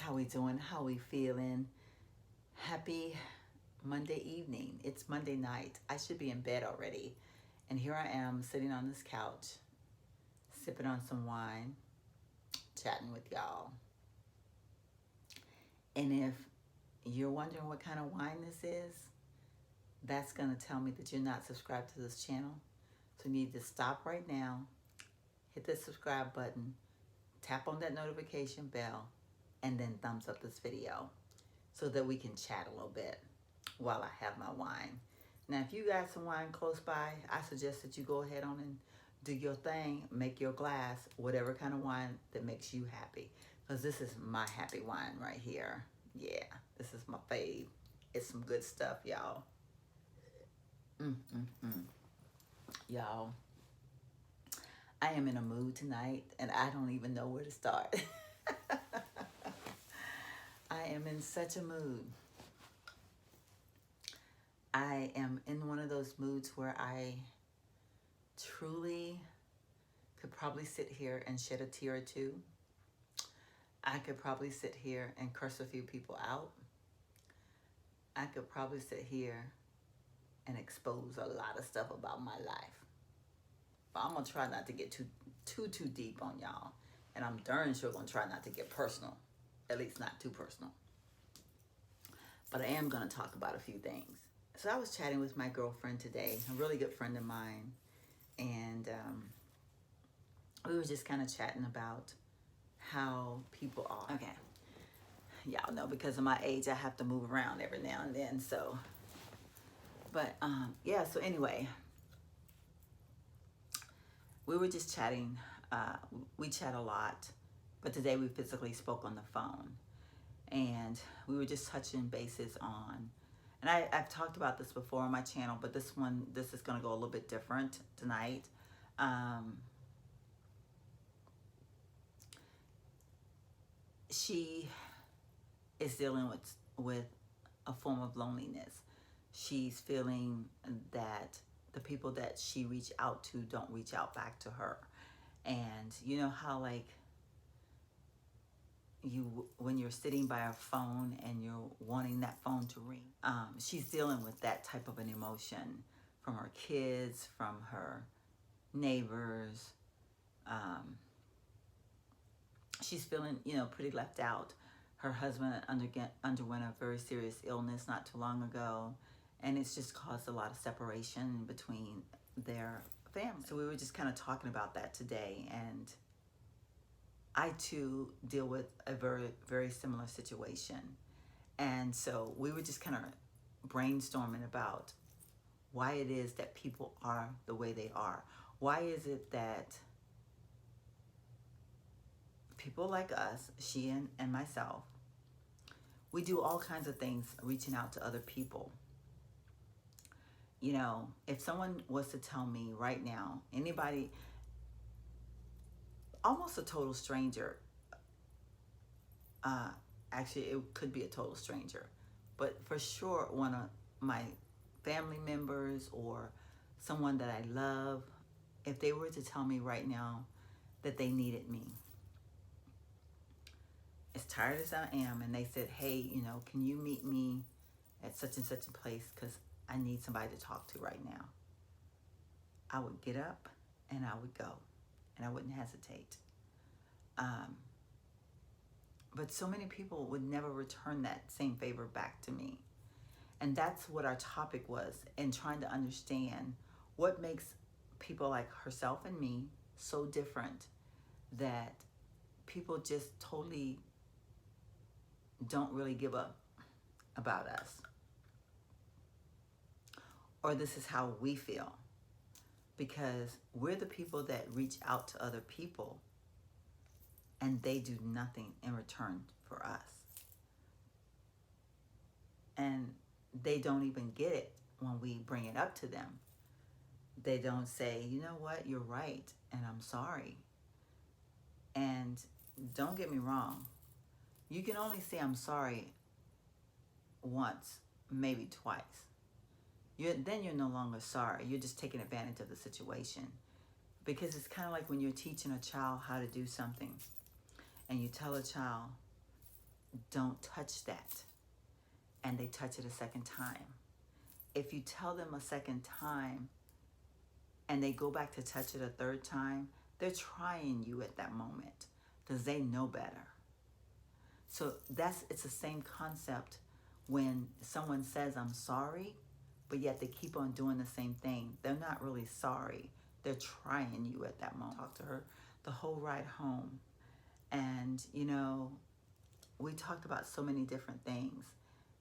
How we doing? How we feeling? Happy Monday evening. It's Monday night. I should be in bed already. And here I am sitting on this couch, sipping on some wine, chatting with y'all. And if you're wondering what kind of wine this is, that's going to tell me that you're not subscribed to this channel. So you need to stop right now, hit the subscribe button, tap on that notification bell, and then thumbs up this video so that we can chat a little bit while I have my wine. Now, if you got some wine close by, I suggest that you go ahead on and do your thing, make your glass, whatever kind of wine that makes you happy. Because this is my happy wine right here. Yeah, this is my fave. It's some good stuff, y'all. Y'all, I am in a mood tonight, and I don't even know where to start. I am in such a mood. I am in one of those moods where I truly could probably sit here and shed a tear or two. I could probably sit here and curse a few people out. I could probably sit here and expose a lot of stuff about my life. But I'm gonna try not to get too deep on y'all. And I'm darn sure gonna try not to get personal. At least not too personal. But I am gonna talk about a few things. So I was chatting with my girlfriend today, a really good friend of mine. And we were just kind of chatting about how people are. Okay. Y'all know because of my age, I have to move around every now and then. So, but yeah, so anyway, we were just chatting. We chat a lot, but today we physically spoke on the phone. And we were just touching bases on, and I've talked about this before on my channel, but this is going to go a little bit different tonight. She is dealing with a form of loneliness. She's feeling that the people that she reach out to don't reach out back to her. And you know how like when you're sitting by a phone and you're wanting that phone to ring, she's dealing with that type of an emotion from her kids, from her neighbors. She's feeling, pretty left out. Her husband underwent a very serious illness not too long ago, and it's just caused a lot of separation between their family. So we were just kind of talking about that today, and I too deal with a very, very similar situation. And so we were just kind of brainstorming about why it is that people are the way they are. Why is it that people like us, she and myself, we do all kinds of things reaching out to other people. If someone was to tell me right now, anybody, almost a total stranger, actually it could be a total stranger, but for sure one of my family members or someone that I love, if they were to tell me right now that they needed me, as tired as I am, and they said, hey, can you meet me at such and such a place because I need somebody to talk to right now, I would get up and I would go, and I wouldn't hesitate. But so many people would never return that same favor back to me. And that's what our topic was, and trying to understand what makes people like herself and me so different that people just totally don't really give up about us. Or this is how we feel. Because we're the people that reach out to other people and they do nothing in return for us. And they don't even get it when we bring it up to them. They don't say, you know what, you're right, and I'm sorry. And don't get me wrong, you can only say I'm sorry once, maybe twice. Then you're no longer sorry. You're just taking advantage of the situation. Because it's kind of like when you're teaching a child how to do something, and you tell a child, don't touch that, and they touch it a second time. If you tell them a second time and they go back to touch it a third time, they're trying you at that moment because they know better. So it's the same concept when someone says, I'm sorry, but yet they keep on doing the same thing. They're not really sorry. They're trying you at that moment. Talked to her the whole ride home. And, you know, we talked about so many different things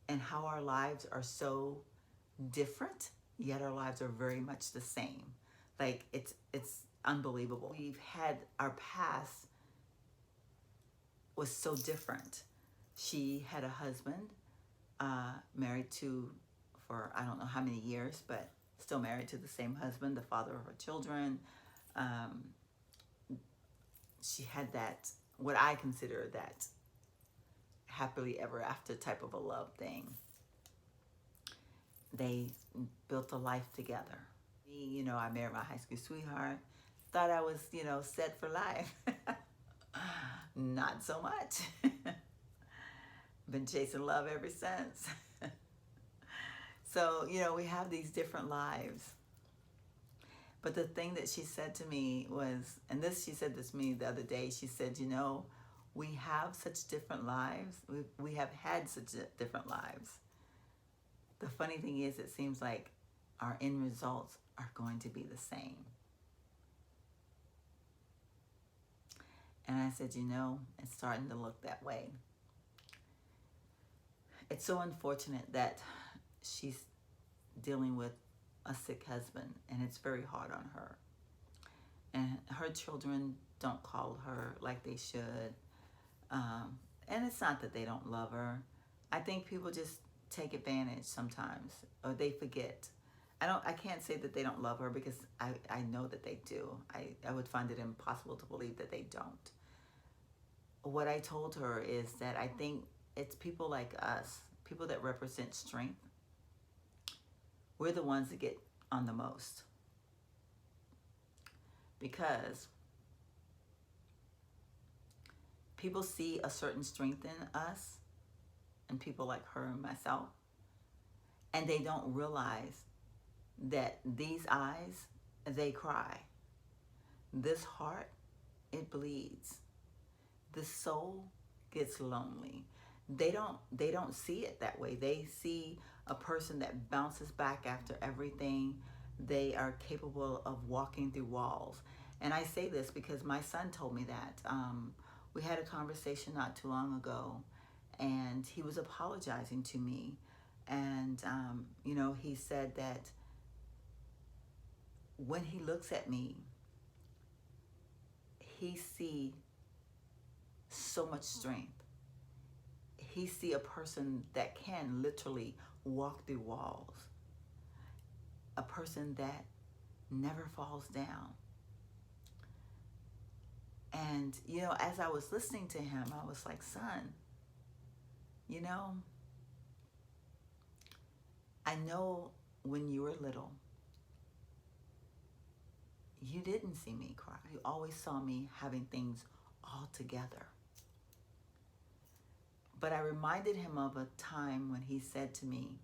and how our lives are so different, yet our lives are very much the same. Like, it's unbelievable. We've had, our past was so different. She had a husband, married to, for I don't know how many years, but still married to the same husband, the father of her children. She had that, what I consider that happily ever after type of a love thing. They built a life together. Me, you know, I married my high school sweetheart. Thought I was, you know, set for life. Not so much. Been chasing love ever since. So, you know, we have these different lives. But the thing that she said to me was, and this, she said this to me the other day, she said, you know, we have such different lives. We have had such different lives. The funny thing is, it seems like our end results are going to be the same. And I said, you know, it's starting to look that way. It's so unfortunate that she's dealing with a sick husband, and it's very hard on her. And her children don't call her like they should. And it's not that they don't love her. I think people just take advantage sometimes, or they forget. I can't say that they don't love her, because I know that they do. I would find it impossible to believe that they don't. What I told her is that I think it's people like us, people that represent strength. We're the ones that get on the most. Because people see a certain strength in us, and people like her and myself, and they don't realize that these eyes, they cry. This heart, it bleeds. The soul gets lonely. They don't see it that way. They see a person that bounces back after everything. They are capable of walking through walls. And I say this because my son told me that. We had a conversation not too long ago, and he was apologizing to me. And, you know, he said that when he looks at me, he sees so much strength. He sees a person that can literally walk through walls. A person that never falls down. And, you know, as I was listening to him, I was like, son, you know, I know when you were little, you didn't see me cry. You always saw me having things all together. But I reminded him of a time when he said to me,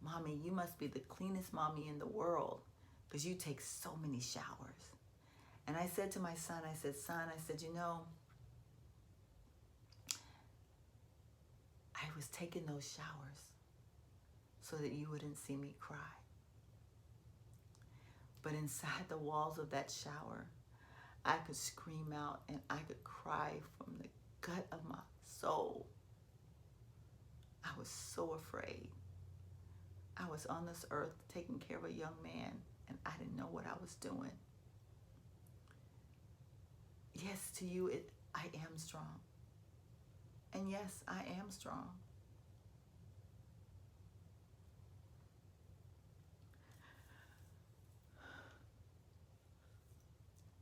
Mommy, you must be the cleanest mommy in the world because you take so many showers. And I said to my son, I said, son, I said, you know, I was taking those showers so that you wouldn't see me cry. But inside the walls of that shower, I could scream out and I could cry from the gut of my soul. I was so afraid. I was on this earth taking care of a young man, and I didn't know what I was doing. Yes, to you, I am strong. And yes, I am strong.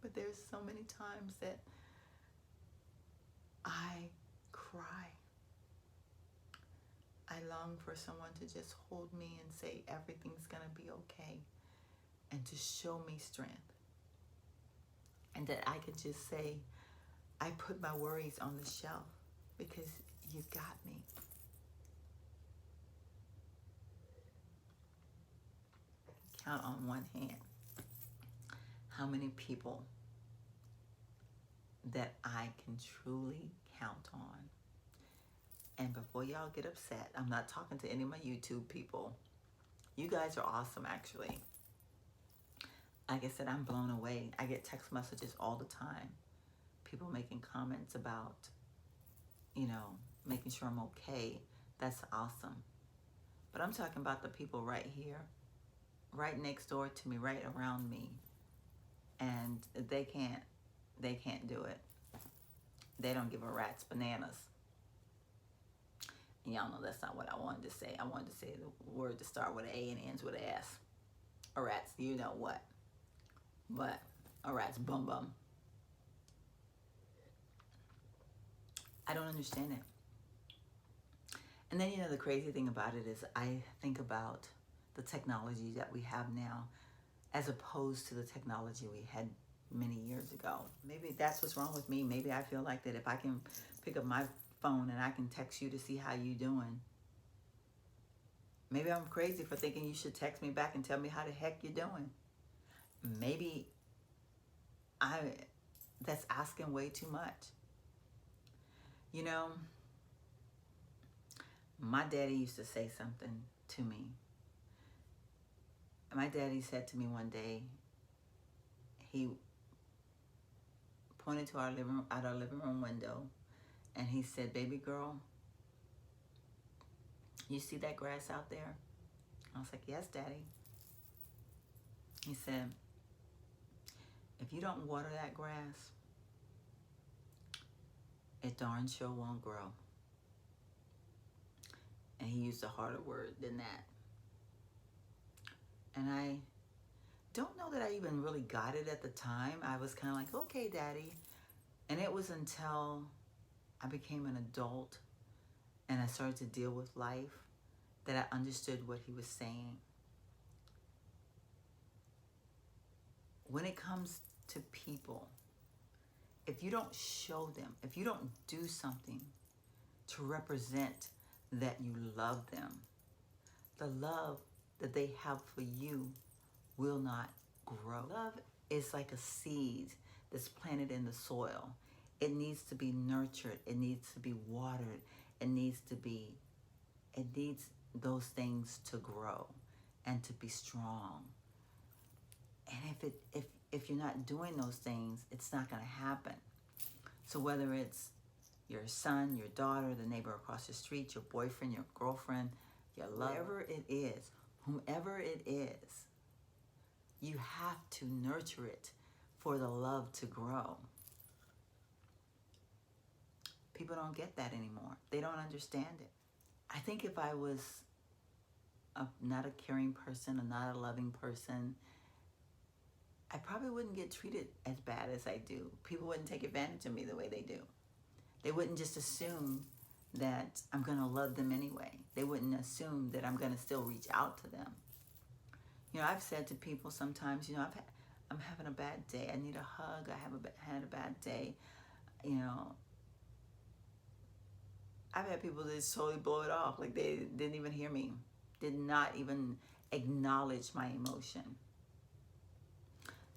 But there's so many times that I cry. I long for someone to just hold me and say everything's gonna be okay, and to show me strength. And that I could just say, I put my worries on the shelf because You've got me. Count on one hand how many people that I can truly count on. And before y'all get upset, I'm not talking to any of my YouTube people. You guys are awesome, actually. Like I said, I'm blown away. I get text messages all the time. People making comments about, you know, making sure I'm okay. That's awesome. But I'm talking about the people right here, right next door to me, right around me. And they can't do it. They don't give a rat's bananas. And y'all know that's not what I wanted to say. I wanted to say the word to start with an A and ends with an S. A rat's, you know what. But a rat's bum bum. I don't understand it. And then, you know, the crazy thing about it is I think about the technology that we have now as opposed to the technology we had many years ago. Maybe that's what's wrong with me. Maybe I feel like that if I can pick up my phone and I can text you to see how you doing. Maybe I'm crazy for thinking you should text me back and tell me how the heck you're doing. Maybe that's asking way too much. You know, my daddy used to say something to me. My daddy said to me one day, he pointed to our living room window, and he said, "Baby girl, you see that grass out there?" I was like, "Yes, Daddy." He said, "If you don't water that grass, it darn sure won't grow." And he used a harder word than that. And I don't know that I even really got it at the time. I was kind of like, "Okay, Daddy." And it was until I became an adult and I started to deal with life that I understood what he was saying. When it comes to people, if you don't show them, if you don't do something to represent that you love them, the love that they have for you will not grow. Love is like a seed that's planted in the soil. It needs to be nurtured. It needs to be watered. It needs those things to grow and to be strong. And if you're not doing those things, it's not going to happen. So whether it's your son, your daughter, the neighbor across the street, your boyfriend, your girlfriend, your lover, whoever it is, whomever it is, you have to nurture it for the love to grow. People don't get that anymore. They don't understand it. I think if I was not a caring person or not a loving person, I probably wouldn't get treated as bad as I do. People wouldn't take advantage of me the way they do. They wouldn't just assume that I'm going to love them anyway. They wouldn't assume that I'm going to still reach out to them. You know, I've said to people sometimes, you know, I'm having a bad day. I need a hug. I had a bad day. You know, I've had people that just totally blow it off. Like they didn't even hear me. Did not even acknowledge my emotion.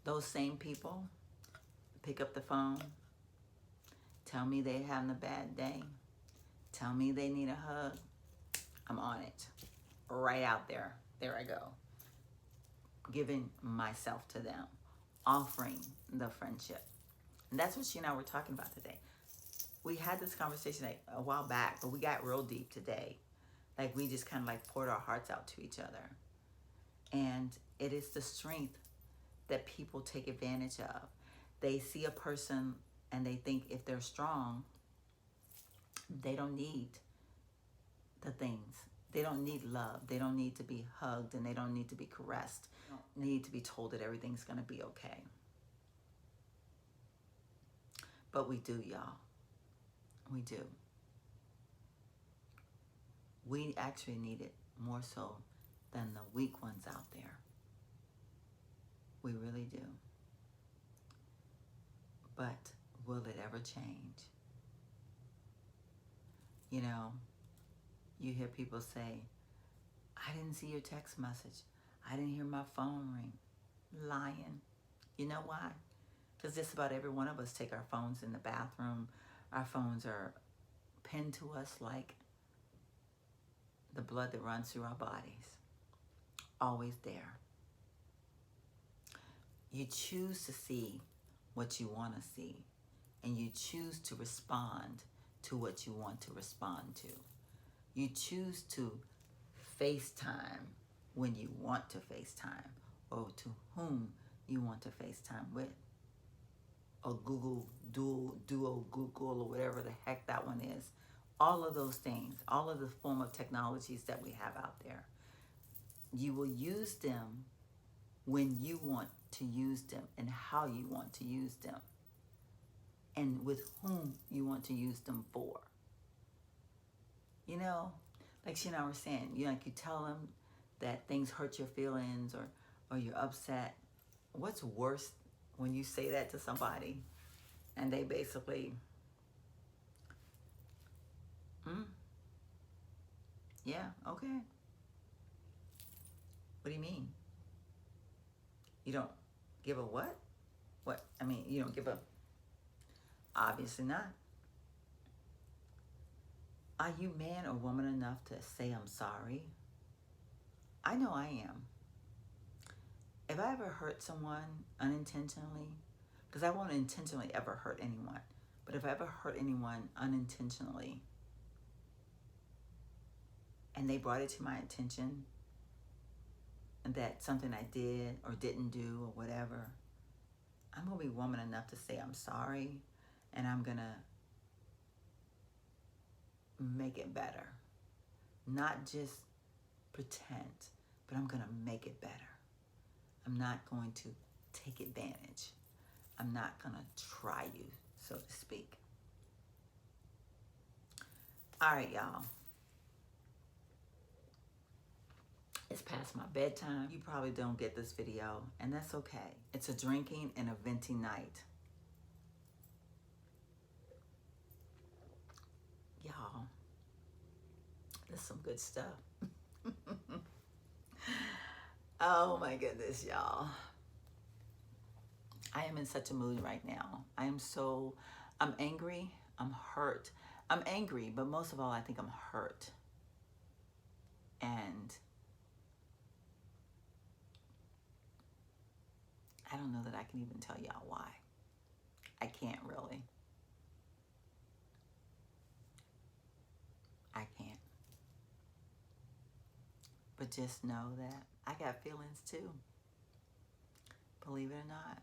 Those same people pick up the phone, tell me they're having a bad day, tell me they need a hug. I'm on it. Right out there. There I go. Giving myself to them. Offering the friendship. And that's what she and I were talking about today. We had this conversation like a while back, but we got real deep today. Like we just kind of like poured our hearts out to each other. And it is the strength that people take advantage of. They see a person and they think if they're strong, they don't need the things. They don't need love. They don't need to be hugged and they don't need to be caressed. They don't need to be told that everything's going to be okay. But we do, y'all. We do. We actually need it more so than the weak ones out there. We really do. But will it ever change? You know, you hear people say, I didn't see your text message. I didn't hear my phone ring. Lying. You know why? Because just about every one of us take our phones in the bathroom. Our phones are pinned to us like the blood that runs through our bodies. Always there. You choose to see what you want to see, and you choose to respond to what you want to respond to. You choose to FaceTime when you want to FaceTime, or to whom you want to FaceTime with, or Google Duo Google, or whatever the heck that one is. All of those things, all of the form of technologies that we have out there, you will use them when you want to use them and how you want to use them and with whom you want to use them for. You know, like Sheila and I were saying, you tell them that things hurt your feelings, or you're upset. What's worse when you say that to somebody and they basically, yeah, okay. What do you mean? You don't give a what? What? I mean, you don't give a... Obviously not. Are you man or woman enough to say I'm sorry? I know I am. If I ever hurt someone unintentionally, because I won't intentionally ever hurt anyone, but if I ever hurt anyone unintentionally and they brought it to my attention that something I did or didn't do or whatever, I'm going to be woman enough to say I'm sorry, and I'm going to make it better. Not just pretend, but I'm going to make it better. I'm not going to take advantage. I'm not going to try you, so to speak. All right, y'all. It's past my bedtime. You probably don't get this video, and that's okay. It's a drinking and a venting night. Y'all, this is some good stuff. Oh my goodness, y'all. I am in such a mood right now. I'm angry, I'm hurt. I'm angry, but most of all, I think I'm hurt. And I don't know that I can even tell y'all why. I can't really. I can't. But just know that I got feelings too. Believe it or not.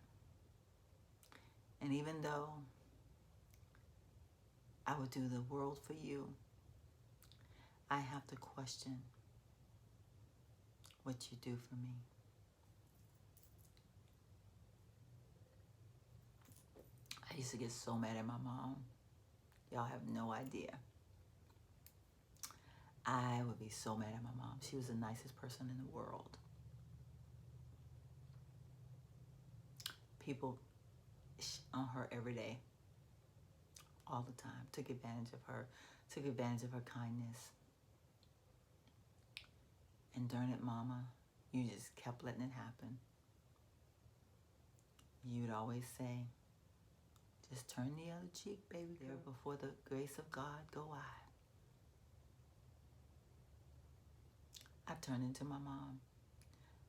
And even though I would do the world for you, I have to question what you do for me. I used to get so mad at my mom. Y'all have no idea. I would be so mad at my mom. She was the nicest person in the world. People on her every day, all the time, took advantage of her kindness. And darn it, mama, you just kept letting it happen. You'd always say, just turn the other cheek, baby girl. Before the grace of God go I turned into my mom.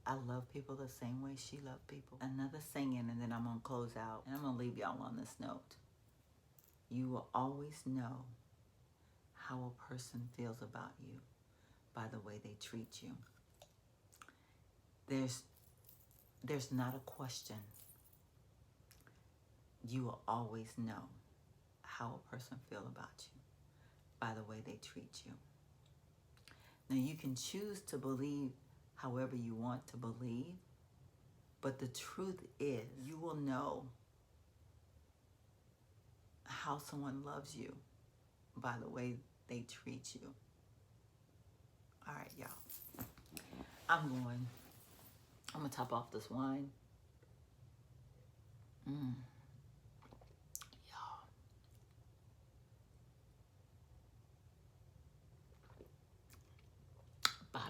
I love people the same way she loved people. Another singing, and then I'm going to close out. And I'm going to leave y'all on this note. You will always know how a person feels about you by the way they treat you. There's not a question. You will always know how a person feels about you by the way they treat you. Now, you can choose to believe however you want to believe, but the truth is, you will know how someone loves you by the way they treat you. All right, y'all. I'm going to top off this wine. Y'all.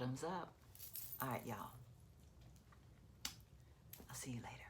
bottoms up. All right, y'all. I'll see you later.